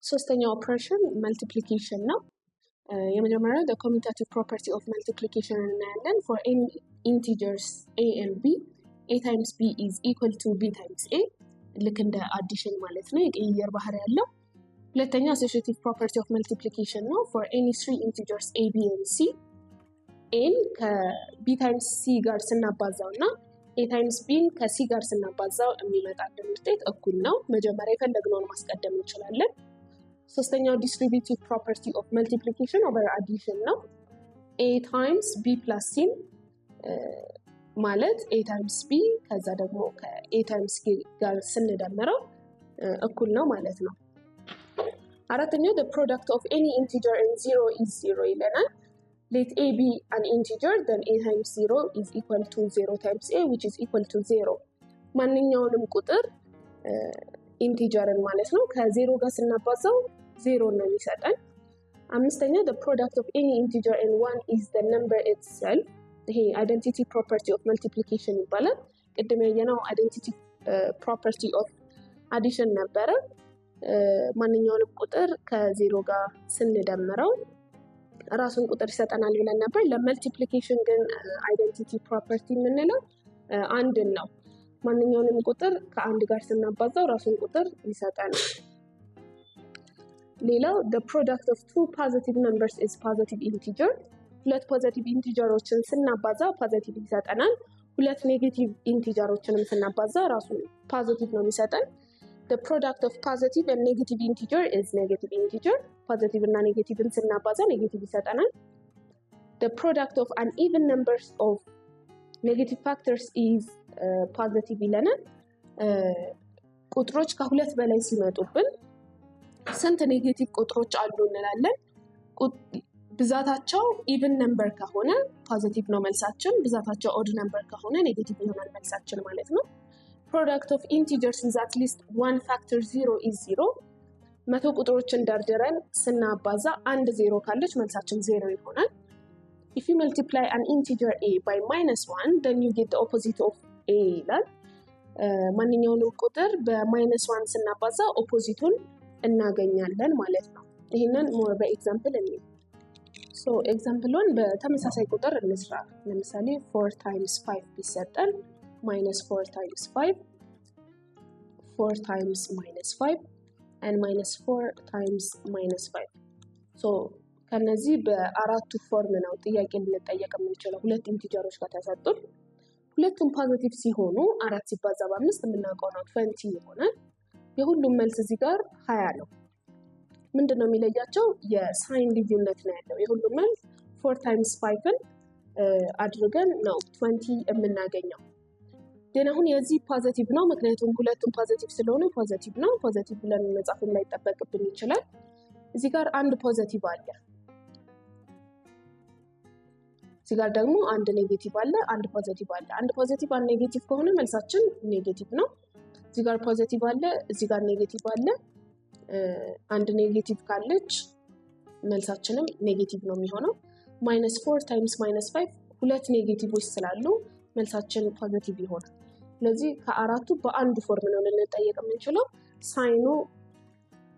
ሶስተኛው ኦፕሬሽን መልቲፕሊኬሽን ነው። የመጀመሪያው the commutative property of multiplication እናያለን for any integers a and b a times b is equal to b times a ልክ እንደ አዲሽን ማለት ነው የቀየር ባህሪ ያለው። ሁለተኛው associative property of multiplication ነው for any three integers a b and c a ከb times c ጋር ስናባዛውና a times b ከc ጋር ስናባዛው የሚመጣልን ውጤት እኩል ነው። መጀመሪያ የፈለግነውን ማስቀደም እንችላለን። ሶስተኛው distributive property of multiplication over addition ነው a times b plus c ማለት a times b ከዛ ደግሞ ከa times c ጋር ስንደምረው እኩል ነው ማለት ነው። አራተኛው the product of any integer and 0 is 0 ይለናል። let a be an integer then a times 0 is equal to 0 times a which is equal to 0 ማንኛውንም ቁጥር ኢንቲጀርን ማለት ነው ከ0 ጋር ስናባዛው 0 ነው የሚሰጠን። አምስተኛው the product of any integer and 1 is the number itself ይሄ identity property of multiplication ይባላል። ቅድም ያየነው identity property of addition ነበረ። ማንኛውንም ቁጥር ከ0 ጋር ስንደምረው ራሱን ቁጥር ይሰጠናል ብለን ነበር። ለመልቲፕሊኬሽን ግን አይደንቲቲ ፕሮፐርቲ የምንለው አንድን ነው። ማንኛውንም ቁጥር ከአንድ ጋር ስናባዛው ራሱን ቁጥር ይሰጠናል። ሌላው the product of two positive numbers is positive integer ሁለት ፖዚቲቭ ኢንቲጀሮችን ስናባዛ ፖዚቲቭ ይሰጠናል። ሁለት ኔጌቲቭ ኢንቲጀሮችንም ስናባዛ ራሱ ፖዚቲቭ ነው የሚሰጠን። the product of positive and negative integer is negative integer positive እና ኔጌቲቭን ስናባዛ ኔጌቲቭ ይሰጠናል። the product of uneven numbers of negative factors is positive ይለናል። ቁጥሮች ከሁለት በላይ ሲመጡብን ስንት ኔጌቲቭ ቁጥሮች አሉ እንላለን። ብዛታቸው ኢቭን ነምበር ከሆነ ፖዚቲቭ ነው መልሳችን፣ ብዛታቸው ኦድ ነምበር ከሆነ ኔጌቲቭ ይሆናል መልሳችን ማለት ነው። product of integers with at least one factor 0 is 0 መቶ ቁጥሮችን ደርድረን ስናባዛ አንድ 0 ካለች መልሳችን 0 ይሆናል። if you multiply an integer a by -1 then you get the opposite of a ይላል። ማንኛውንም ቁጥር በ-1 ስናባዛ ኦፖዚቱን እናገኛለን ማለት ነው። ይሄንን ሞር በኤግዛምፕል እንይ። so example 1 በተመሳሳይ ቁጥር እንስራ። ለምሳሌ 4 times 5 ቢሰጠን -4 times 5 4 times -5 and -4 times -5 so ከነዚህ በአራቱ ፎርም ነው ጥያቄ ልንጠየቅ የምንችለው። ሁለት ኢንቲጀሮች ከተሰጡን ሁለቱም ፖዚቲቭ ሲሆኑ 4 ሲባዛ በ5 የምናውቀው ነው 20 ይሆናል። የሁሉም መልስ እዚህ ጋር 20 ነው። ምንድነው የሚለያቸው? የሳይን ልዩነት ነው ያለው። የሁሉም መልስ 4 times 5ን አድርገን ነው 20 የምናገኘው። ግን አሁን የዚህ ፖዚቲቭ ነው ምክንያቱም ሁለቱም ፖዚቲቭ ስለሆነ ፖዚቲቭ ነው። ፖዚቲቭ ብለን መጻፍ እንዳይጠበቅብን ይችላል። እዚህ ጋር አንድ ፖዚቲቭ አለ፣ እዚህ ጋር ደግሞ አንድ ኔጌቲቭ አለ፣ አንድ ፖዚቲቭ አለ። አንድ ፖዚቲቭ አንድ ኔጌቲቭ ከሆነ መልሳችን ኔጌቲቭ ነው። እዚህ ጋር ፖዚቲቭ አለ፣ እዚህ ጋር ኔጌቲቭ አለ። አንድ ኔጌቲቭ ካለች መልሳችንም ኔጌቲቭ ነው የሚሆነው። -4 times -5 ሁለት ኔጌቲቮች ስላሉ መልሳችን ፖዚቲቭ ይሆናል። ስለዚህ ከአራቱ በአንድ ፎርም ነው ልንጠየቅ የምንችለው። ሳይኑ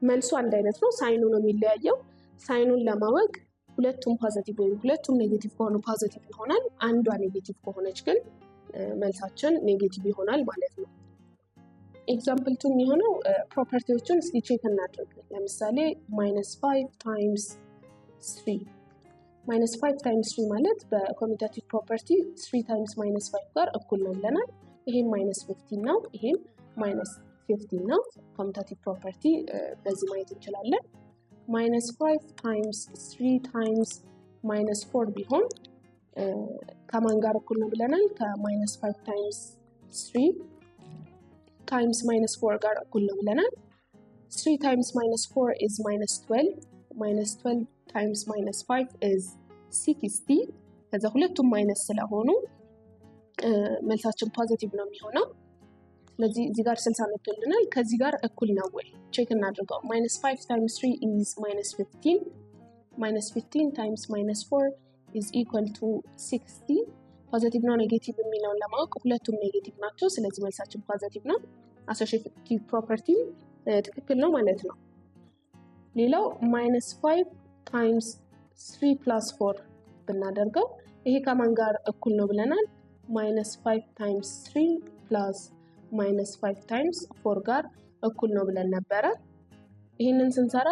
መልሱ አንድ አይነት ነው፣ ሳይኑ ነው የሚለያየው። ሳይኑን ለማወቅ ሁለቱም ፖዚቲቭ ወይም ሁለቱም ኔጌቲቭ ከሆኑ ፖዚቲቭ ይሆናል። አንዷ ኔጌቲቭ ከሆነች ግን መልሳችን ኔጌቲቭ ይሆናል ማለት ነው። ኤግዛምፕል 2 የሚሆነው ፕሮፐርቲዎችን እስኪ ቼክ እናድርግ። ለምሳሌ -5 times 3 -5 times 3 ማለት በኮሚታቲቭ ፕሮፐርቲ 3 times -5 ጋር እኩል ነው ብለናል። ይሄም -15 ነው፣ ይሄም -15 ነው። ኮሚታቲቭ ፕሮፐርቲ በዚህ ማየት እንችላለን። -5 times 3 times -4 ቢሆን ከማን ጋር እኩል ነው ብለናል? ከ-5 times 3 times -4 ጋር እኩል ነው ብለናል። 3 times -4 is -12 -12 times -5 is 60 ከዛ ሁለቱም ማይነስ ስለሆኑ መልሳችን ፖዚቲቭ ነው የሚሆነው። ስለዚህ እዚህ ጋር 60 መጥቶልናል። ከዚህ ጋር እኩል ነው ወይ ቼክ እናድርገው። -5 times 3 is -15 -15 times -4 is equal to 60 ፖዚቲቭ ነው ኔጌቲቭ የሚለውን ለማወቅ ሁለቱም ኔጌቲቭ ናቸው። ስለዚህ መልሳችን ፖዚቲቭ ነው። አሶሺዬቲቭ ፕሮፐርቲ ትክክል ነው ማለት ነው። ሌላው -5 times 3 plus 4 ብናደርገው ይሄ ከማን ጋር እኩል ነው ብለናል? -5 times 3 plus -5 times 4 ጋር እኩል ነው ብለን ነበረ። ይሄንን ስንሰራ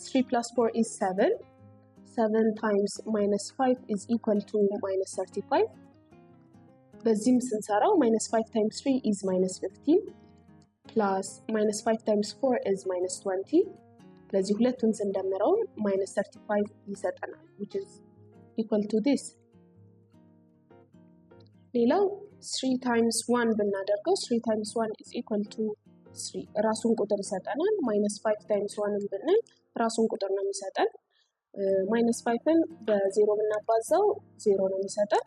3 plus 4 is 7. 7 times -5 is equal to -35. በዚህም ስንሰራው -5 times 3 is -15 plus -5 times 4 is -20. ስለዚህ ሁለቱን ስንደምረው -35 ይሰጠናል, which is equal to this. ሌላው 3 times 1 ብናደርገው 3 times 1 is equal to 3 ራሱን ቁጥር ይሰጠናል። -5 times 1 ብንል ራሱን ቁጥር ነው የሚሰጠን። -5ን በ0 ብናባዛው 0 ነው የሚሰጠን።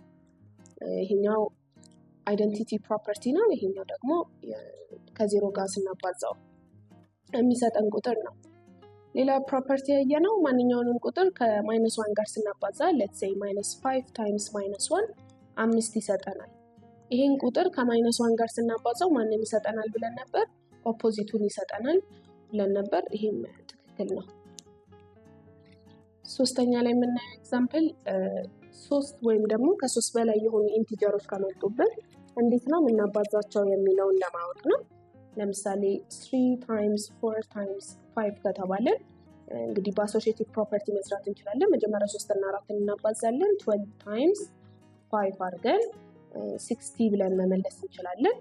ይሄኛው አይደንቲቲ ፕሮፐርቲ ነው። ይሄኛው ደግሞ ከ0 ጋር ስናባዛው የሚሰጠን ቁጥር ነው። ሌላ ፕሮፐርቲ ያየነው ማንኛውንም ቁጥር ከ-1 ጋር ስናባዛ let's say -5 times -1 5 ይሰጠናል። ይሄን ቁጥር ከ-1 ጋር ስናባዛው ማንን ይሰጠናል ብለን ነበር? ኦፖዚቱን ይሰጠናል ብለን ነበር። ይሄም ትክክል ነው። ሶስተኛ ላይ የምናየው ኤግዛምፕል 3 ወይም ደግሞ ከ3 በላይ የሆኑ ኢንቲጀሮች ከመጡብን እንዴት ነው የምናባዛቸው የሚለውን ለማወቅ ነው። ለምሳሌ 3 times 4 times 5 ከተባለ እንግዲህ በአሶሺዬቲቭ ፕሮፐርቲ መስራት እንችላለን። መጀመሪያ 3 እና 4 እናባዛለን 12 times 5 አድርገን 60 ብለን መመለስ እንችላለን።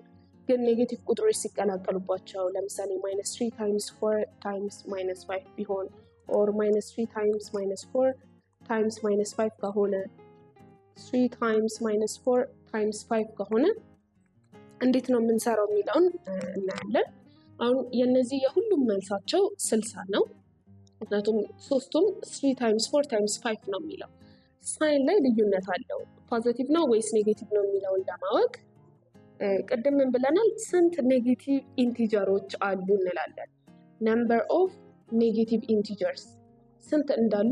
ግን ኔጌቲቭ ቁጥሮች ሲቀላቀሉባቸው ለምሳሌ -3 times 4 times -5 ቢሆን or -3 times -4 times -5 ከሆነ 3 times -4 times 5 ከሆነ እንዴት ነው የምንሰራው የሚለውን እናያለን። አሁን የነዚህ የሁሉም መልሳቸው 60 ነው። ምክንያቱም ሶስቱም 3 times 4 times 5 ነው የሚለው። ሳይን ላይ ልዩነት አለው። ፖዚቲቭ ነው ወይስ ኔጌቲቭ ነው የሚለውን ለማወቅ ቅድም ምን ብለናል? ስንት ኔጌቲቭ ኢንቲጀሮች አሉ እንላለን። ነምበር ኦፍ ኔጌቲቭ ኢንቲጀርስ ስንት እንዳሉ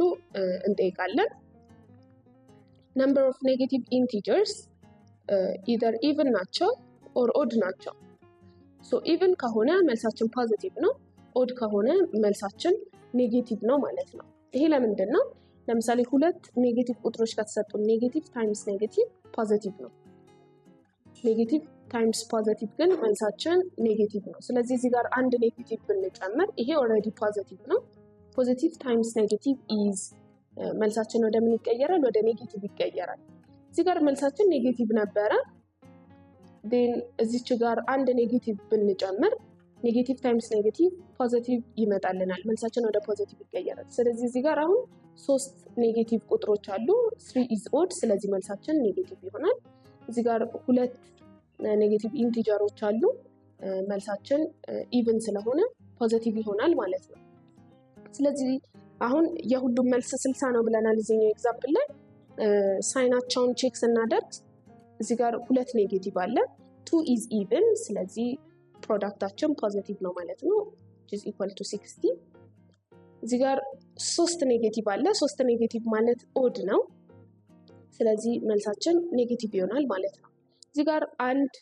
እንጠይቃለን። ነምበር ኦፍ ኔጌቲቭ ኢንቲጀርስ ኢዘር ኢቭን ናቸው ኦር ኦድ ናቸው። ሶ ኢቭን ከሆነ መልሳችን ፖዚቲቭ ነው፣ ኦድ ከሆነ መልሳችን ኔጌቲቭ ነው ማለት ነው። ይሄ ለምንድን ነው? ለምሳሌ ሁለት ኔጌቲቭ ቁጥሮች ከተሰጡ ኔጌቲቭ ታይምስ ኔጌቲቭ ፖዚቲቭ ነው። ኔጌቲቭ ታይምስ ፖዚቲቭ ግን መልሳችን ኔጌቲቭ ነው። ስለዚህ እዚህ ጋር አንድ ኔጌቲቭ ብንጨምር ይሄ ኦልሬዲ ፖዚቲቭ ነው። ፖዚቲቭ ታይምስ ኔጌቲቭ ኢዝ መልሳችን ወደ ምን ይቀየራል? ወደ ኔጌቲቭ ይቀየራል። እዚህ ጋር መልሳችን ኔጌቲቭ ነበረ። ዴን እዚች ጋር አንድ ኔጌቲቭ ብንጨምር ኔጌቲቭ ታይምስ ኔጌቲቭ ፖዚቲቭ ይመጣልናል። መልሳችን ወደ ፖዚቲቭ ይቀየራል። ስለዚህ እዚህ ጋር አሁን 3 ኔጌቲቭ ቁጥሮች አሉ። 3 is odd፣ ስለዚህ መልሳችን ኔጌቲቭ ይሆናል። እዚህ ጋር 2 ኔጌቲቭ ኢንቲጀሮች አሉ። መልሳችን ኢቭን ስለሆነ ፖዚቲቭ ይሆናል ማለት ነው። ስለዚህ አሁን የሁሉም መልስ 60 ነው ብለናል። እዚህኛው ኤግዛምፕል ላይ ሳይናቸውን ቼክ ስናደርግ እዚህ ጋር 2 ኔጌቲቭ አለ። 2 is even፣ ስለዚህ ፕሮዳክታችን ፖዚቲቭ ነው ማለት ነው፣ which is equal to 60። እዚህ ጋር 3 ኔጌቲቭ አለ። 3 ኔጌቲቭ ማለት ኦድ ነው፣ ስለዚህ መልሳችን ኔጌቲቭ ይሆናል ማለት ነው። እዚህ ጋር አንድ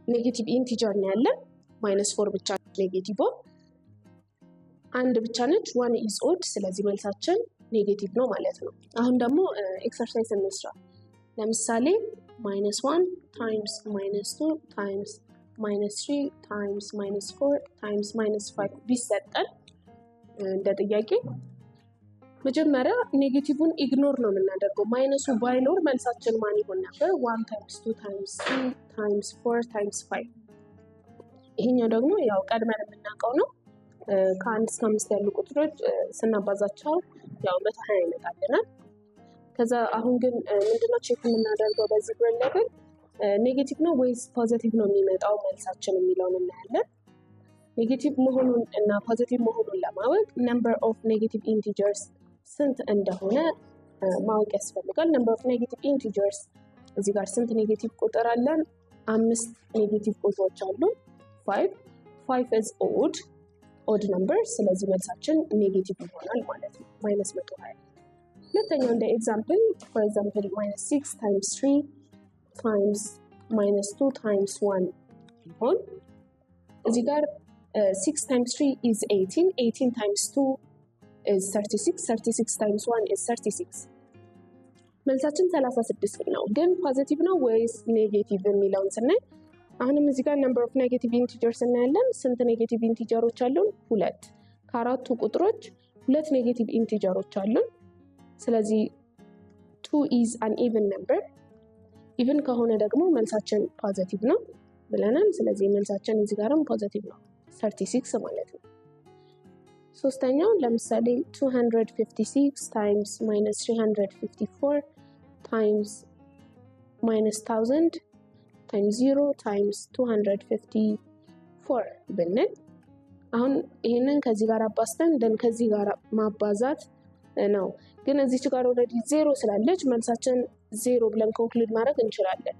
ኔጌቲቭ ኢንቲጀር ነው ያለን፣ -4 ብቻ ኔጌቲቭ፣ አንድ ብቻ ነች 1 is odd፣ ስለዚህ መልሳችን ኔጌቲቭ ነው ማለት ነው። አሁን ደግሞ ኤክሰርሳይዝ እንስራ። ለምሳሌ -1 times -2 times -3 times -4 times -5 ቢሰጠን እንደ ጥያቄ መጀመሪያ ኔጌቲቭን ኢግኖር ነው የምናደርገው። ማይነሱ ባይኖር መልሳችን ማን ይሆን ነበር? 1 times 2 times 3 times 4 times 5። ይሄኛው ደግሞ ያው ቀድመን የምናውቀው ነው። ከ1 እስከ 5 ያሉ ቁጥሮች ስናባዛቸው ያው 120 ይመጣልናል። ከዛ አሁን ግን ምንድነው ቼክ የምናደርገው በዚህ ግሬድ ሌቭል ኔጌቲቭ ነው ወይስ ፖዚቲቭ ነው የሚመጣው መልሳችን የሚለውን እናያለን። ኔጌቲቭ መሆኑን እና ፖዚቲቭ መሆኑን ለማወቅ ነምበር ኦፍ ኔጌቲቭ ኢንቲጀርስ ስንት እንደሆነ ማወቅ ያስፈልጋል። ነምበር ኦፍ ኔጌቲቭ ኢንቲጀርስ እዚህ ጋር ስንት ኔጌቲቭ ቁጥር አለን? 5 ኔጌቲቭ ቁጥሮች አሉ። 5 is odd number፣ ስለዚህ መልሳችን ኔጌቲቭ ይሆናል ማለት ነው፣ -120። ሁለተኛው እንደ ኤግዛምፕል for example -6 times 3 times -2 times 1 ቢሆን እዚህ ጋር 6 times 3 is 18, 18 times 2 is 36, 36 times 1 is 36. መልሳችን 36 ነው። ግን ፖዚቲቭ ነው ወይስ ኔጌቲቭ የሚለውን ስናይ አሁንም እዚህ ጋር number of negative integers እናያለን። ስንት ኔጌቲቭ ኢንቲጀሮች አሉን? 2። ከአራቱ ቁጥሮች 2 ኔጌቲቭ ኢንቲጀሮች አሉን። ስለዚህ 2 is an even number. even ከሆነ ደግሞ መልሳችን ፖዚቲቭ ነው ብለናል። ስለዚህ መልሳችን እዚህ ጋርም ፖዚቲቭ ነው 36 ማለት ነው። ሶስተኛው ለምሳሌ 256 times minus 354 times minus 1000 times 0 times 254 ብንል አሁን ይሄንን ከዚህ ጋር አባዝተን ደን ከዚህ ጋር ማባዛት ነው። ግን እዚህ ጋር ኦሬዲ 0 ስላለች መልሳችን 0 ብለን ኮንክሉድ ማድረግ እንችላለን።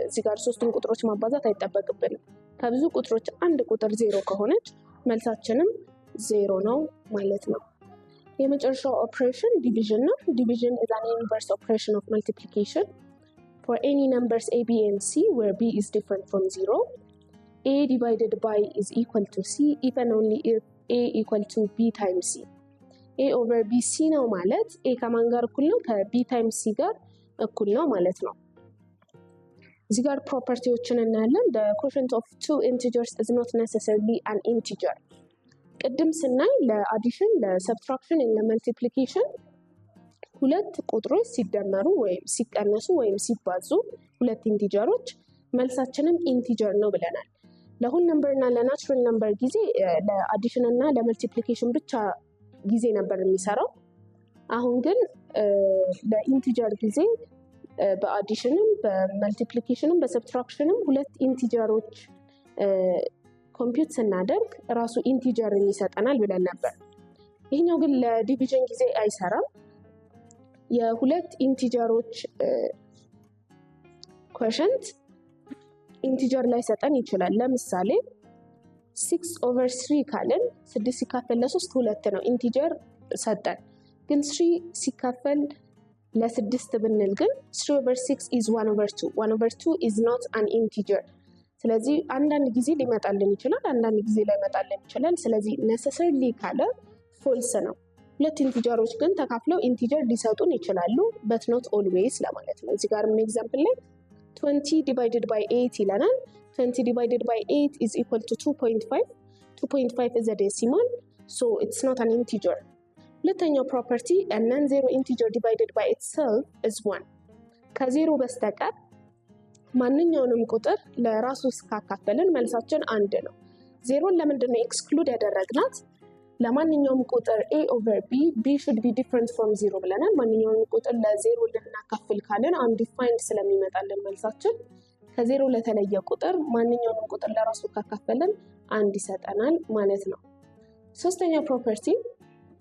እዚህ ጋር ሶስቱን ቁጥሮች ማባዛት አይጠበቅብንም። ከብዙ ቁጥሮች አንድ ቁጥር 0 ከሆነች መልሳችንም 0 ነው ማለት ነው። የመጨረሻው ኦፕሬሽን ዲቪዥን ነው። ዲቪዥን is an inverse operation of multiplication for any numbers a, b and c where b is different from 0. a divided by is equal to c if and only if a equal to b times c. a over b c ነው ማለት a ከማን ጋር እኩል ነው? ከb times c ጋር እኩል ነው ማለት ነው። እዚህ ጋር ፕሮፐርቲዎችን እናያለን። the quotient of two integers is not necessarily an integer. ቅድም ስናይ ለአዲሽን፣ ለሰብትራክሽን፣ ለመልቲፕሊኬሽን ሁለት ቁጥሮች ሲደመሩ ወይም ሲቀነሱ ወይም ሲባዙ ሁለት ኢንቲጀሮች መልሳችንም ኢንቲጀር ነው ብለናል። ለሆል ነምበር እና ለናቹራል ነምበር ጊዜ ለአዲሽን እና ለመልቲፕሊኬሽን ብቻ ጊዜ ነበር የሚሰራው። አሁን ግን ለኢንቲጀር ጊዜ በአዲሽንም በመልቲፕሊኬሽንም በሰብትራክሽንም ሁለት ኢንቲጀሮች ኮምፒውት ስናደርግ ራሱ ኢንቲጀርን ይሰጠናል ብለን ነበር። ይሄኛው ግን ለዲቪዥን ጊዜ አይሰራም። የሁለት ኢንቲጀሮች ኮሸንት ኢንቲጀር ላይ ሰጠን ይችላል። ለምሳሌ 6/3 ካልን 6 ሲካፈል ለ3 2 ነው፣ ኢንቲጀር ሰጠን። ግን 3 ሲካፈል ለ6 ብንል ግን 3/6 is 1/2. 1/2 is not an integer. ስለዚህ አንዳንድ ጊዜ ሊመጣልን ይችላል፣ አንዳንድ ጊዜ ላይመጣልን ይችላል። ስለዚህ necessarily ካለ ፎልስ ነው። ሁለት ኢንቲጀሮች ግን ተካፍለው ኢንቲጀር ሊሰጡን ይችላሉ but not always ለማለት ነው። እዚህ ጋርም ኤግዛምፕል ላይ 20 divided by 8 ይለናል። 20 divided by 8 is equal to 2.5. 2.5 is a decimal, so it's not an integer. ሁለተኛው ፕሮፐርቲ a non-zero integer divided by itself is 1. ከዜሮ በስተቀር ማንኛውንም ቁጥር ለራሱ ካካፈልን መልሳችን አንድ ነው። ዜሮን ለምንድን ነው ኤክስክሉድ ያደረግናት? ለማንኛውም ቁጥር a over b should be different from 0 ብለናል። ማንኛውም ቁጥር ለዜሮ ልናካፍል ካለን undefined ስለሚመጣልን መልሳችን ከዜሮ ለተለየ ቁጥር ማንኛውም ቁጥር ለራሱ ካካፈልን አንድ ይሰጠናል ማለት ነው። ሶስተኛው ፕሮፐርቲ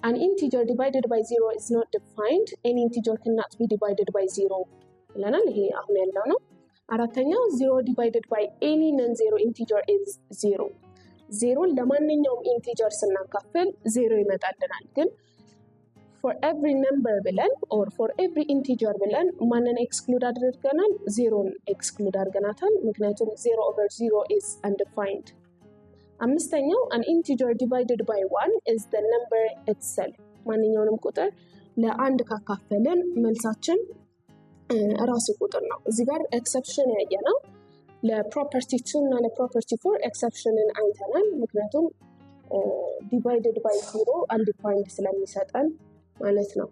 an integer divided by 0 is not defined. Any integer cannot be divided by 0 ብለናል። ይሄ አሁን ያለው ነው። አራተኛው 0 divided by any non-zero integer is 0. ዜሮን ለማንኛውም ኢንቲጀር ስናካፍል 0 ይመጣልናል። ግን for every number ብለን or for every integer ብለን ማንን ኤክስክሉድ አድርገናል? ዜሮን ኤክስክሉድ አድርገናታል። ምክንያቱም 0/0 is undefined. አምስተኛው an integer divided by 1 is the number itself. ማንኛውንም ቁጥር ለአንድ ካካፈልን መልሳችን ራሱ ቁጥር ነው። እዚህ ጋር ኤክሰፕሽን ያየነው ለፕሮፐርቲ 2 እና ለፕሮፐርቲ 4 ኤክሰፕሽንን አይተናል። ምክንያቱም divided by 0 undefined ስለሚሰጠን ማለት ነው።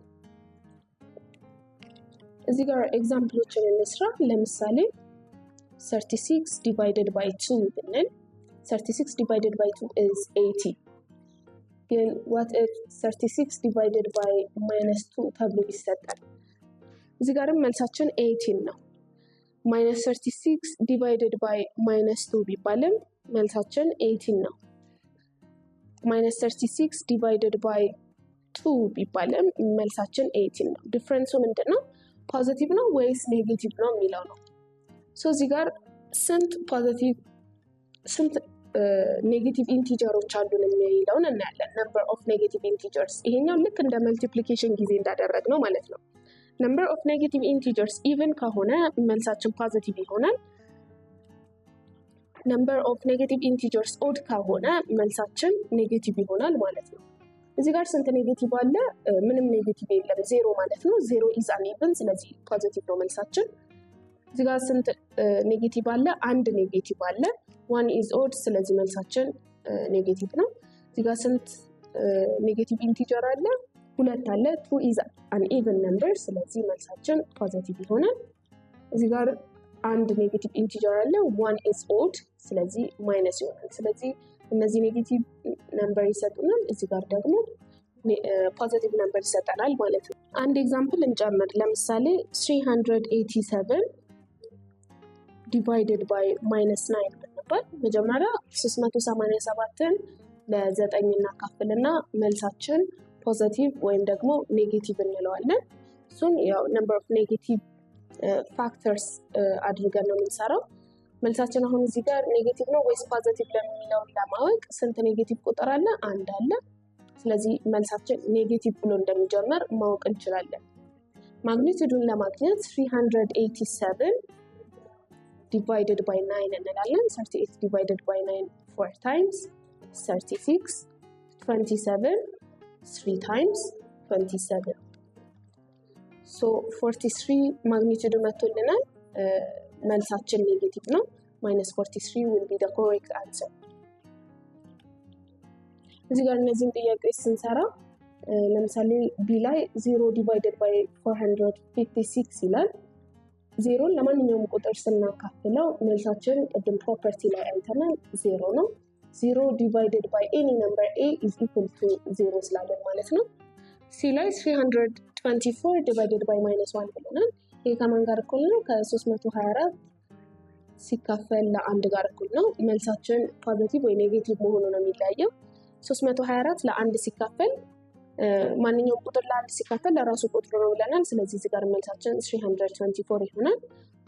እዚህ ጋር ኤግዛምፕሎችን እንስራ። ለምሳሌ 36 divided by 2 ብንል 36 divided by 2 is 80. ግን what if 36 divided by -2 ተብሎ ይሰጣል? እዚህ ጋርም መልሳችን 18 ነው። -36 divided by -2 ቢባልም መልሳችን 18 ነው። -36 divided by 2 ቢባልም መልሳችን 18 ነው። ዲፈረንሱ ምንድነው? ፖዚቲቭ ነው ወይስ ኔጌቲቭ ነው የሚለው ነው። እዚህ ጋር ስንት ፖዚቲቭ ስንት ኔጌቲቭ ኢንቲጀሮች አሉን የሚለውን እናያለን። number of negative integers ይሄኛው ልክ እንደ መልቲፕሊኬሽን ጊዜ እንዳደረግነው ማለት ነው። number of negative integers even ከሆነ መልሳችን ፖዚቲቭ ይሆናል። number of negative integers odd ከሆነ መልሳችን ኔጌቲቭ ይሆናል ማለት ነው። እዚህ ጋር ስንት ኔጌቲቭ አለ? ምንም ኔጌቲቭ የለም፣ ዜሮ ማለት ነው። ዜሮ is uneven ስለዚህ ፖዚቲቭ ነው መልሳችን። እዚህ ጋር ስንት ኔጌቲቭ አለ? አንድ ኔጌቲቭ አለ። one is odd ስለዚህ መልሳችን ኔጌቲቭ ነው። እዚህ ጋር ስንት ኔጌቲቭ ኢንቲጀር አለ? ሁለት አለ። two is uneven number ስለዚህ መልሳችን ፖዚቲቭ ይሆናል። እዚህ ጋር አንድ ኔጌቲቭ ኢንቲጀር አለ። one is odd ስለዚህ ማይነስ ይሆናል። ስለዚህ እነዚህ ኔጌቲቭ ነምበር ይሰጡናል፣ እዚህ ጋር ደግሞ ፖዚቲቭ ነምበር ይሰጠናል ማለት ነው። አንድ ኤግዛምፕል እንጨምር። ለምሳሌ 387 divided by -9 ብንባል መጀመሪያ 387ን ለ9 እናካፍልና መልሳችን ፖዚቲቭ ወይም ደግሞ ኔጌቲቭ እንለዋለን። እሱን ያው ነምበር ኦፍ ኔጌቲቭ ፋክተርስ አድርገን ነው የምንሰራው። መልሳችን አሁን እዚህ ጋር ኔጌቲቭ ነው ወይስ ፖዚቲቭ ለሚለው ለማወቅ ስንት ኔጌቲቭ ቁጥር አለ? አንድ አለ። ስለዚህ መልሳችን ኔጌቲቭ ብሎ እንደሚጀምር ማወቅ እንችላለን። ማግኒቲዩዱን ለማግኘት 387 divided by 9 እንላለን። 38 divided by 9 4 times 36 27 3 times 27 so 43 ማግኒቲዩዱ መጥቶልናል። መልሳችን ኔጌቲቭ ነው። -43 will be the correct answer። እዚህ ጋር እነዚህን ጥያቄዎች ስንሰራ ለምሳሌ ቢ ላይ 0 divided by 456 ይላል። ዜሮን ለማንኛውም ቁጥር ስናካፍለው መልሳችን ቅድም ፕሮፐርቲ ላይ አይተናል 0 ነው። 0 divided by any number a is equal to 0 ስላለን ማለት ነው። ሲ ላይ 324 divided by -1 ብለናል። ይሄ ከማን ጋር እኩል ነው? ከ324 ሲካፈል ለአንድ ጋር እኩል ነው። መልሳችን ፖዚቲቭ ወይ ኔጌቲቭ መሆኑ ነው የሚለያየው። 324 ለአንድ ሲካፈል ማንኛውም ቁጥር ለአንድ ሲካፈል ለራሱ ቁጥር ነው ብለናል። ስለዚህ እዚህ ጋር መልሳችን 324 ይሆናል።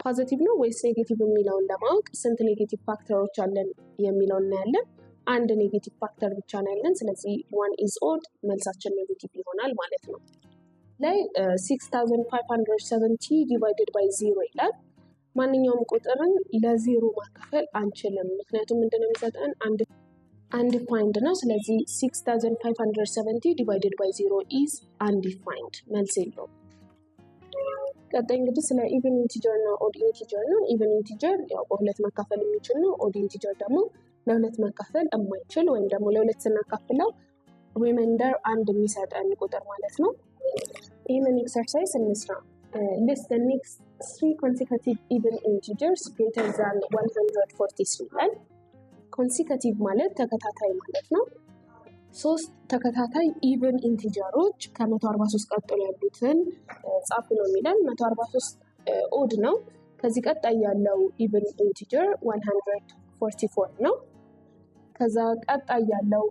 ፖዚቲቭ ነው ወይስ ኔጌቲቭ የሚለውን ለማወቅ ስንት ኔጌቲቭ ፋክተሮች አለን የሚለውን እናያለን። አንድ ኔጌቲቭ ፋክተር ብቻ ነው ያለን። ስለዚህ 1 is odd መልሳችን ኔጌቲቭ ይሆናል ማለት ነው። ላይ 6570 divided by 0 ይላል። ማንኛውም ቁጥርን ለዜሮ ማካፈል አንችልም፣ ምክንያቱም ምንድነው የሚሰጠን undefined ነው። ስለዚህ 6570 divided by 0 is undefined መልስ የለውም። ቀጣይ እንግዲህ ስለ ኢቨን ኢንቲጀር እና ኦድ ኢንቲጀር ነው። ኢቨን ኢንቲጀር ያው በሁለት መካፈል የሚችል ነው። ኦድ ኢንቲጀር ደግሞ ለሁለት መካፈል የማይችል ወይም ደግሞ ለሁለት ስናካፍለው ሪማይንደር አንድ የሚሰጠን ቁጥር ማለት ነው። ይህንን ኤክሰርሳይዝ እንስራ። list the next 3 consecutive even integers greater than 143 ይላል። ኮንሲከቲቭ ማለት ተከታታይ ማለት ነው። 3 ተከታታይ ኢቨን ኢንቲጀሮች ከ143 ቀጥሎ ያሉትን ጻፉ ነው የሚለን። 143 ኦድ ነው። ከዚህ ቀጣይ ያለው ኢቨን ኢንቲጀር 144 ነው። ከዛ ቀጣይ ያለው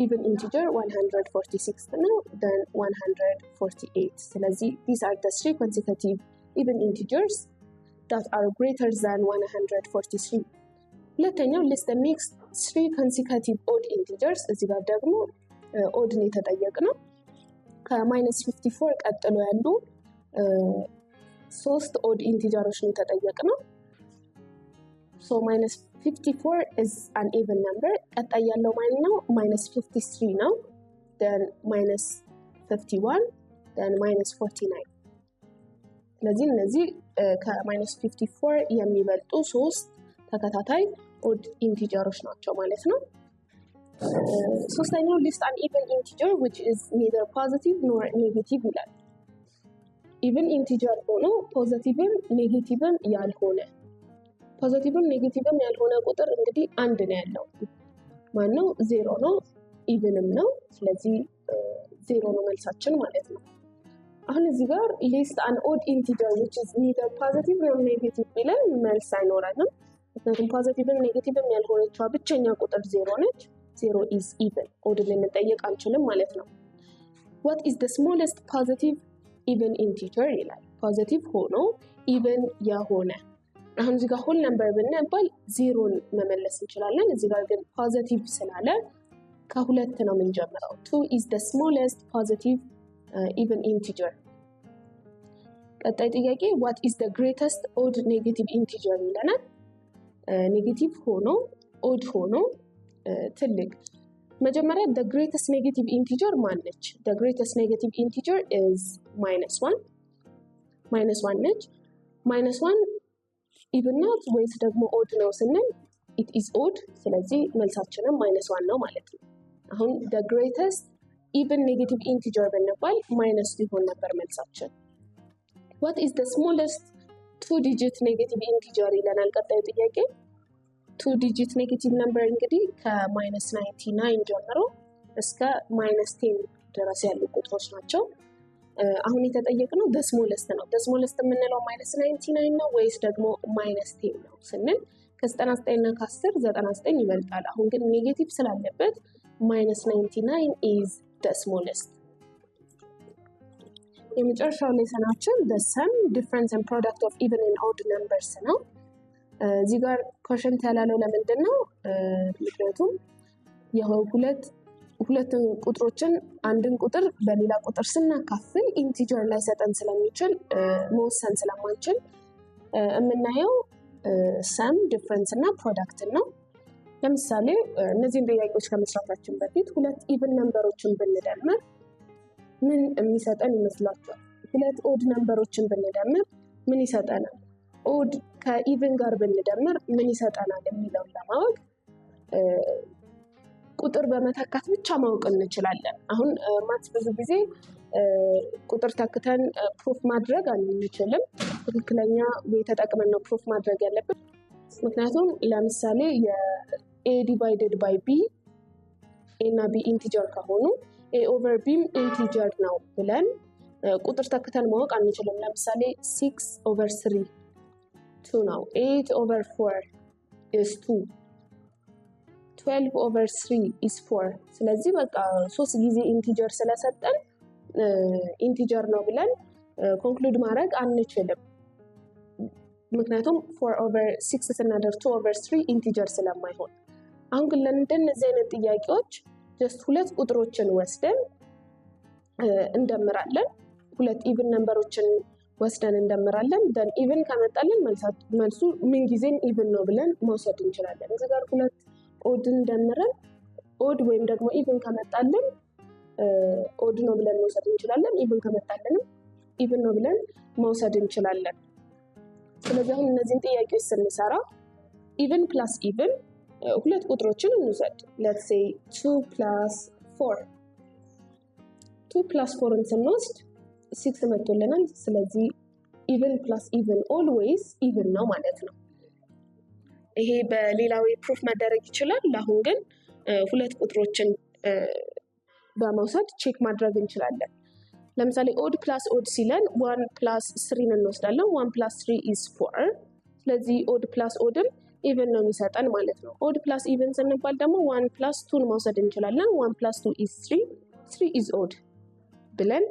ኢቨን ኢንቲጀር 146 ነው። then 148 ስለዚህ these are the 3 consecutive even integers that are greater than 143 ሁለተኛው list the next 3 consecutive odd integers እዚህ ጋር ደግሞ odd ነው የተጠየቅነው። ከ-54 ቀጥሎ ያሉ 3 odd integers ነው የተጠየቅነው። so -54 is an even number። ቀጣይ ያለው ማለት ነው -53 ነው። then -51 then -49 ስለዚህ እነዚህ ከ-54 የሚበልጡ 3 ተከታታይ ኦድ ኢንቲጀሮች ናቸው ማለት ነው። ሶስተኛው list an even integer which is neither positive nor negative ይላል። ኢቨን ኢንቲጀር ሆኖ ፖዚቲቭም ኔጌቲቭም ያልሆነ ፖዚቲቭም ኔጌቲቭም ያልሆነ ቁጥር እንግዲህ አንድ ነው ያለው። ማነው? 0 ነው። ኢቨንም ነው። ስለዚህ 0 ነው መልሳችን ማለት ነው። አሁን እዚህ ጋር list an odd integer which is neither positive nor negative ብለን መልስ አይኖረንም። ምክንያቱም ፖዚቲቭም ኔጌቲቭም ያልሆነችው ብቸኛ ቁጥር 0 ነች። 0 is even ኦድ ልንጠይቅ አንችልም ማለት ነው። what is the smallest positive even integer ይላል። ፖዚቲቭ ሆኖ ኢቨን የሆነ አሁን እዚህ ጋር ሆል ነምበር ብንባል 0ን መመለስ እንችላለን። እዚህ ጋር ግን ፖዚቲቭ ስላለ ከሁለት ነው የምንጀምረው። 2 is the smallest positive even integer። ቀጣይ ጥያቄ what is the greatest odd negative integer ይለናል። ኔጌቲቭ ሆኖ ኦድ ሆኖ ትልቅ መጀመሪያ the greatest negative integer ማን ነች? the greatest negative integer is -1 ነች። -1 ኢቭን ናት ወይስ ደግሞ ኦድ ነው ስንል it is odd። ስለዚህ መልሳችንም -1 ነው ማለት ነው። አሁን the greatest even negative integer ብንባል ማይነስ ሊሆን ነበር መልሳችን። what is the smallest 2-digit negative integer ይለናል ቀጣዩ ጥያቄ። 2-digit negative number እንግዲህ ከ-99 ጀምሮ እስከ -10 ድረስ ያሉ ቁጥሮች ናቸው። አሁን የተጠየቅነው the smallest ነው። the smallest የምንለው -99 ነው ወይስ ደግሞ -10 ነው ስንል ከ99 እና ከ10 99 ይበልጣል። አሁን ግን ኔጌቲቭ ስላለበት -99 is the smallest። የመጨረሻው ሌሰናችን the sum, difference and product of even and odd numbers ነው። እዚህ ጋር ኮሽንት ያላለው ለምንድን ነው? ምክንያቱም ሁለት ቁጥሮችን አንድን ቁጥር በሌላ ቁጥር ስናካፍል ኢንቲጀር ላይ ሰጠን ስለሚችል መወሰን ስለማንችል የምናየው ሰም፣ ዲፍረንስ እና ፕሮዳክት ነው። ለምሳሌ እነዚህን ጥያቄዎች ከመስራታችን በፊት ሁለት ኢቭን ነምበሮችን ብንደምር ምን የሚሰጠን ይመስላችኋል? ሁለት ኦድ ነምበሮችን ብንደምር ምን ይሰጠናል? ኦድ ከኢቭን ጋር ብንደምር ምን ይሰጠናል የሚለውን ለማወቅ ቁጥር በመተካት ብቻ ማወቅ እንችላለን። አሁን ማትስ ብዙ ጊዜ ቁጥር ተክተን ፕሩፍ ማድረግ አንችልም። ትክክለኛ ወይ ተጠቅመን ነው ፕሩፍ ማድረግ ያለብን። ምክንያቱም ለምሳሌ የኤ ዲቫይድድ ባይ ቢ ኤ እና ቢ ኢንቲጀር ከሆኑ ኤ ኦቨር ቢም ኢንቲጀር ነው ብለን ቁጥር ተክተን ማወቅ አንችልም። ለምሳሌ 6 ኦቨር 3 2 ነው። 8 ኦቨር 4 is 2 12 over 3 is 4። ስለዚህ በቃ 3 ጊዜ ኢንቲጀር ስለሰጠን ኢንቲጀር ነው ብለን ኮንክሉድ ማድረግ አንችልም። ምክንያቱም 4 over 6 ስናደርግ 2 over 3 ኢንቲጀር ስለማይሆን። አሁን ግን ለእንደነዚህ አይነት ጥያቄዎች ጀስት ሁለት ቁጥሮችን ወስደን እንደምራለን። ሁለት ኢቭን ነምበሮችን ወስደን እንደምራለን። ደን ኢቭን ከመጣልን መልሱ ምን ጊዜም ኢቭን ነው ብለን መውሰድ እንችላለን። እዚህ ጋር ሁለት ኦድን ደምረን ኦድ ወይም ደግሞ ኢቭን ከመጣልን ኦድ ነው ብለን መውሰድ እንችላለን። ኢቭን ከመጣልንም ኢቭን ነው ብለን መውሰድ እንችላለን። ስለዚህ አሁን እነዚህን ጥያቄዎች ስንሰራ ኢቭን ፕላስ ኢቭን ሁለት ቁጥሮችን እንውሰድ። let's say 2 plus 4 2 plus 4ን ስንወስድ 6 መጥቶልናል። ስለዚህ ኢቭን ፕላስ ኢቭን ኦልዌይስ ኢቭን ነው ማለት ነው። ይሄ በሌላው ፕሩፍ መደረግ ይችላል። አሁን ግን ሁለት ቁጥሮችን በመውሰድ ቼክ ማድረግ እንችላለን። ለምሳሌ ኦድ ፕላስ ኦድ ሲለን 1 plus 3ን እንወስዳለን። 1 plus 3 is 4። ስለዚህ ኦድ ፕላስ ኦድም ኢቭን ነው የሚሰጠን ማለት ነው። ኦድ ፕላስ ኢቭን ስንባል ደግሞ 1 plus 2ን መውሰድ እንችላለን። 1 plus 2 is 3 3 is odd ብለን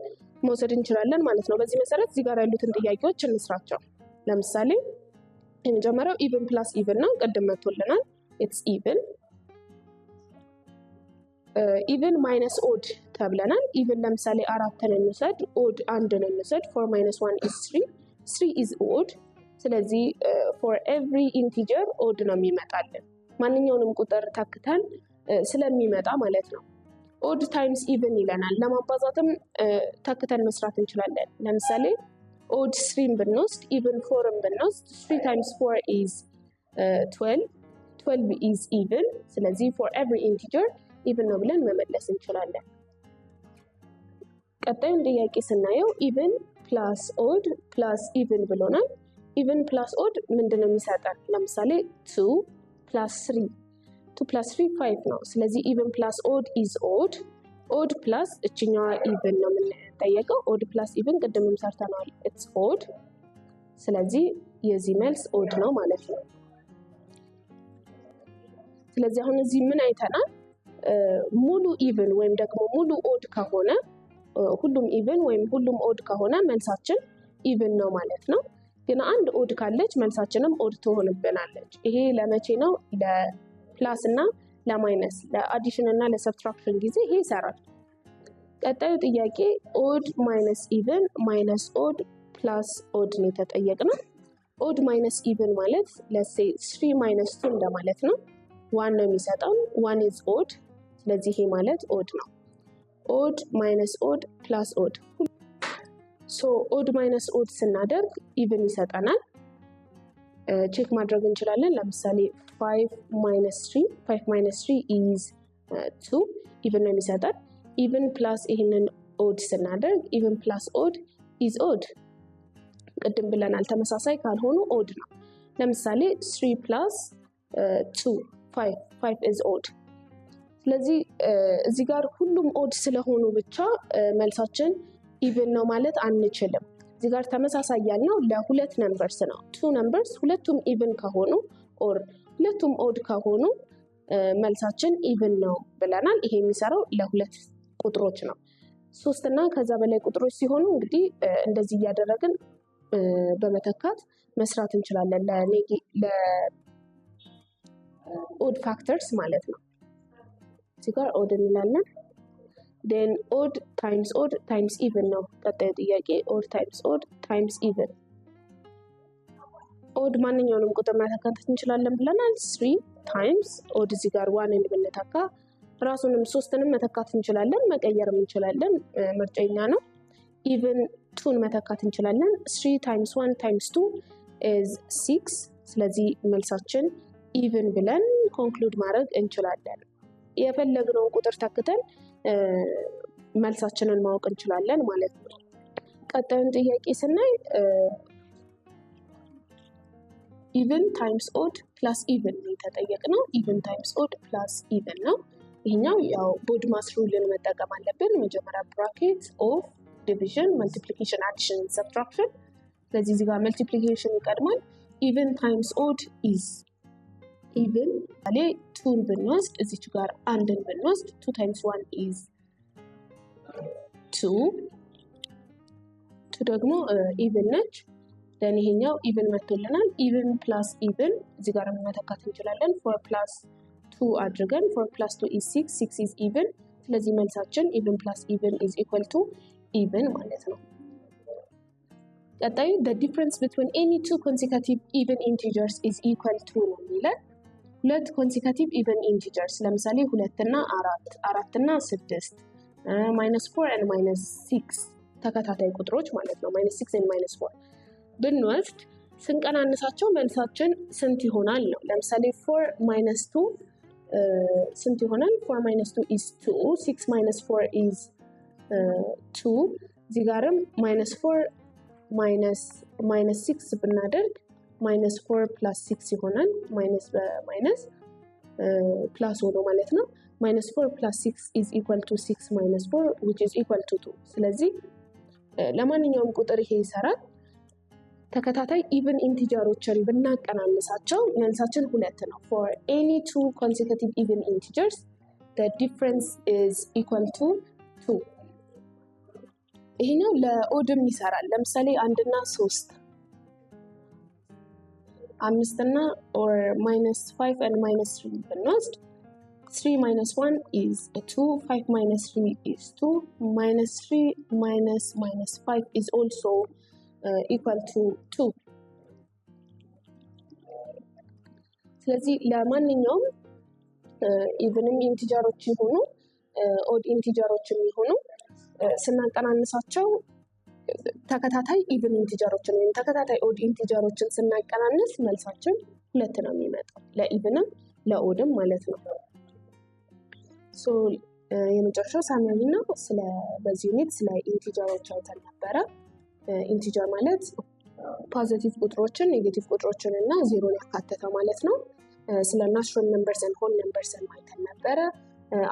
መውሰድ እንችላለን ማለት ነው። በዚህ መሰረት እዚህ ጋር ያሉትን ጥያቄዎች እንስራቸው። ለምሳሌ የመጀመሪያው ኢቭን ፕላስ ኢቭን ነው። ቅድም መጥቶልናል። ኢትስ ኢቭን ኢቭን ማይነስ ኦድ ተብለናል። ኢቭን ለምሳሌ 4ን እንውሰድ፣ ኦድ 1ን እንውሰድ። 4 minus 1 is 3 3 is odd። ስለዚህ for every integer ኦድ ነው የሚመጣልን ማንኛውንም ቁጥር ተክተን ስለሚመጣ ማለት ነው። ኦድ ታይምስ ኢቭን ይለናል። ለማባዛትም ተክተን መስራት እንችላለን። ለምሳሌ ኦድ 3ን ብንወስድ ኢቭን 4ን ብንወስድ 3 times 4 is 12 12 is even። ስለዚህ for every integer ኢቭን ነው ብለን መመለስ እንችላለን። ቀጣዩን ጥያቄ ስናየው ኢቭን ፕላስ ኦድ ፕላስ ኢቭን ብሎናል። ኢቭን ፕላስ ኦድ ምንድነው የሚሰጠን? ለምሳሌ 2 plus 3 2 plus 3 5 ነው። ስለዚህ ኢቭን ፕላስ ኦድ is odd። ኦድ ፕላስ እችኛዋ ኢቭን ነው የምንጠየቀው። ኦድ ፕላስ ኢቭን ቅድምም ሰርተናል። it's odd። ስለዚህ የዚህ መልስ ኦድ ነው ማለት ነው። ስለዚህ አሁን እዚህ ምን አይተናል? ሙሉ ኢቭን ወይም ደግሞ ሙሉ ኦድ ከሆነ ሁሉም ኢቭን ወይም ሁሉም ኦድ ከሆነ መልሳችን ኢቭን ነው ማለት ነው። ግን አንድ ኦድ ካለች መልሳችንም ኦድ ትሆንብናለች። ይሄ ለመቼ ነው? ለፕላስ እና ለማይነስ ለአዲሽን እና ለሰብትራክሽን ጊዜ ይሄ ይሰራል። ቀጣዩ ጥያቄ ኦድ ማይነስ ኢቭን ማይነስ ኦድ ፕላስ ኦድ ነው የተጠየቅነው። ኦድ ማይነስ ኢቭን ማለት let's say 3 minus 2 እንደማለት ነው። 1 ነው የሚሰጠው 1 is odd ስለዚህ ይሄ ማለት ኦድ ነው። ኦድ ማይነስ ኦድ ፕላስ ኦድ ሶ ኦድ ማይነስ ኦድ ስናደርግ ኢቭን ይሰጠናል። ቼክ ማድረግ እንችላለን። ለምሳሌ 5 minus 3 is 2 ኢቭን ነው የሚሰጠን። ኢቭን ፕላስ ይሄንን ኦድ ስናደርግ ኢቭን ፕላስ ኦድ is odd ቅድም ብለናል ተመሳሳይ ካልሆኑ ኦድ ነው። ለምሳሌ 3 plus 2 5 is odd ስለዚህ እዚህ ጋር ሁሉም ኦድ ስለሆኑ ብቻ መልሳችን ኢቭን ነው ማለት አንችልም። እዚህ ጋር ተመሳሳይ ያልነው ለሁለት ነምበርስ ነው። 2 ነምበርስ ሁለቱም ኢቭን ከሆኑ ኦር ሁለቱም ኦድ ከሆኑ መልሳችን ኢቭን ነው ብለናል። ይሄ የሚሰራው ለሁለት ቁጥሮች ነው። 3 እና ከዛ በላይ ቁጥሮች ሲሆኑ እንግዲህ እንደዚህ እያደረግን በመተካት መስራት እንችላለን ለኦድ ፋክተርስ ማለት ነው። እዚህ ጋር ኦድ እንላለን። then odd times even ነው ቀጣዩ ጥያቄ። odd times even ኦድ ማንኛውንም ቁጥር መተካት እንችላለን ብለናል። 3 times ኦድ እዚህ ጋር 1 ብንተካ ራሱንም 3ንም መተካት እንችላለን፣ መቀየርም እንችላለን፣ ምርጫኛ ነው። even 2ን መተካት እንችላለን። 3 times 1 times 2 is 6 ስለዚህ መልሳችን even ብለን ኮንክሉድ ማድረግ እንችላለን። የፈለግነውን ቁጥር ተክተን መልሳችንን ማወቅ እንችላለን ማለት ነው። ቀጣዩን ጥያቄ ስናይ even times odd plus even ነው የተጠየቅነው። even times odd plus even ነው። ይሄኛው ያው ቦድማስ ሩልን መጠቀም አለብን። መጀመሪያ ብራኬት ኦፍ ዲቪዥን መልቲፕሊኬሽን አዲሽን ሰብትራክሽን። ስለዚህ እዚህ ጋር መልቲፕሊኬሽን ይቀድማል። even times odd is even አለ 2ን ብንወስድ እዚች ጋር 1ን ብንወስድ 2 times 1 is 2 ደግሞ even ነች። then ይሄኛው even መጥቶልናል። even plus even እዚህ ጋር መተካት እንችላለን። 4 plus 2 አድርገን 4 plus 2 is 6 is even ስለዚህ መልሳችን even plus even is equal to even ማለት ነው። ቀጣዩ the difference between any two consecutive even integers is equal to ነው የሚለን። ሁለት consecutive even integers ለምሳሌ 2 እና 4 እና 6 -4 and -6 ተከታታይ ቁጥሮች ማለት ነው። -6 and -4 ብንወስድ ስንቀናንሳቸው መልሳችን ስንት ይሆናል ነው። ለምሳሌ 4 minus 2 ስንት ይሆናል? 4 minus 2 is 2 6 minus 4 is 2 እዚህ ጋርም -4 -6 ብናደርግ -4 plus 6 ይሆናል። ማይነስ በማይነስ ፕላስ ሆኖ ማለት ነው። -4 plus 6 is equal to 6 minus 4 which is equal to 2 ስለዚህ ለማንኛውም ቁጥር ይሄ ይሰራል። ተከታታይ ኢቭን ኢንቲጀሮችን ብናቀናንሳቸው መልሳችን 2 ነው። for any two consecutive even integers the difference is equal to 2 ይሄኛው ለኦድም ይሰራል። ለምሳሌ 1 እና 3 5 እና or -5 and -3 ብንወስድ 3 minus 1 is 2 5 minus 3 is 2 -3 minus 5 is also equal to 2 ስለዚህ ለማንኛውም ኢቭንም ኢንቲጀሮች ይሁኑ ኦድ ኢንቲጀሮችም ይሁኑ ስናቀናንሳቸው ተከታታይ ኢቭን ኢንቲጀሮችን ወይም ተከታታይ ኦድ ኢንቲጀሮችን ስናቀናንስ መልሳችን 2 ነው የሚመጣው ለኢቭንም ለኦድም ማለት ነው። ሶ የመጨረሻው ሳማሪ ነው። በዚህ ዩኒት ስለ ኢንቲጀሮች አይተን ነበረ። ኢንቲጀር ማለት ፖዚቲቭ ቁጥሮችን ኔጌቲቭ ቁጥሮችን እና ዜሮን ያካተተ ማለት ነው። ስለ ናቹራል ነምበርስ ኤንድ ሆል ነምበርስ አይተን ነበረ።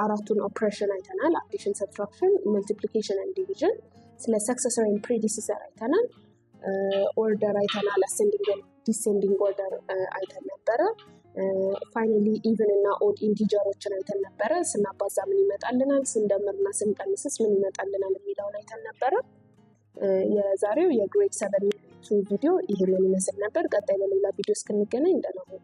አራቱን ኦፕሬሽን አይተናል። አዲሽን፣ ሰብትራክሽን፣ መልቲፕሊኬሽን ኤንድ ዲቪዥን። ስለ ሰክሰሰር ኤንድ ፕሪዲሲሰር አይተናል። ኦርደር አይተናል። አሴንዲንግ ኤንድ ዲሴንዲንግ ኦርደር አይተን ነበረ። ፋይናሊ ኢቭን እና ኦድ ኢንቲጀሮችን አይተን ነበረ። ስናባዛ ምን ይመጣልናል፣ ስንደምርና ስንቀንስስ ምን ይመጣልናል የሚለውን አይተን ነበረ። የዛሬው የግሬድ 7 ቪዲዮ ይሄንን ይመስል ነበር። ቀጣይ በሌላ ቪዲዮ እስክንገናኝ ደህና ሁኑ።